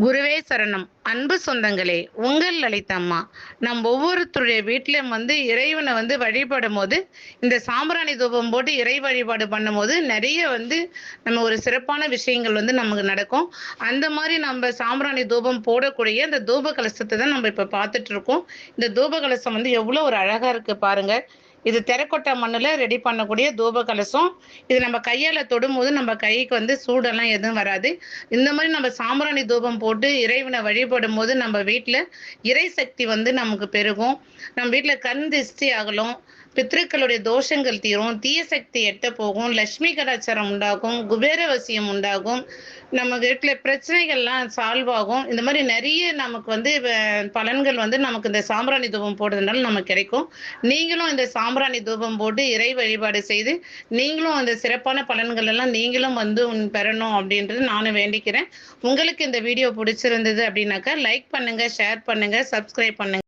குருவே சரணம். அன்பு சொந்தங்களே, உங்கள் லலிதம்மா. நம் ஒவ்வொருத்தருடைய வீட்டிலும் இறைவனை வழிபடும்போது, இந்த சாம்பிராணி தூபம் போட்டு இறை வழிபாடு பண்ணும்போது, நெறைய நம்ம ஒரு சிறப்பான விஷயங்கள் நமக்கு நடக்கும். அந்த மாரி நம்ப சாம்பிராணி தூபம் போடக்கூடிய இந்த தூப கலசத்த தான் நம்ம இப்ப பார்த்துட்டு இருக்கோம். இந்த தூப கலசம் எவ்வளோ ஒரு அழகா இருக்கு பாருங்க. இது டெரகோட்டா மண்ணுல ரெடி பண்ணக்கூடிய தூப கலசம். இது நம்ம கையால தொடும்போது நம்ம கைக்கு சூடெல்லாம் எதுவும் வராது. இந்த மாரி நம்ம சாம்பிராணி தூபம் போட்டு இறைவனை வழிபடும்போது நம்ம வீட்ல இறை சக்தி நமக்கு பெருகும். நம்ம வீட்ல கண் திஷ்டி அகலும். பித்ருக்களுடைய தோஷங்கள் தீரும். தீய சக்தி எட்ட போகும். லட்சுமி கடாச்சாரம் உண்டாகும். குபேரவசியம் உண்டாகும். நம்ம வீட்ல பிரச்சனைகள்லாம் சால்வ் ஆகும். இந்த மாரி நெறைய நமக்கு பலன்கள் நமக்கு இந்த சாம்பிராணி தூபம் போடுறதுனால நமக்கு கிடைக்கும். நீங்களும் இந்த சாம்பிராணி தூபம் போட்டு இறை வழிபாடு செய்து, நீங்களும் அந்த சிறப்பான பலன்கள் எல்லாம் நீங்களும் பெறணும் அப்படின்றது நானும் வேண்டிக்கிறேன். உங்களுக்கு இந்த வீடியோ பிடிச்சிருந்தது அப்படின்னாக்கா லைக் பண்ணுங்க, ஷேர் பண்ணுங்க, சப்ஸ்கிரைப் பண்ணுங்க.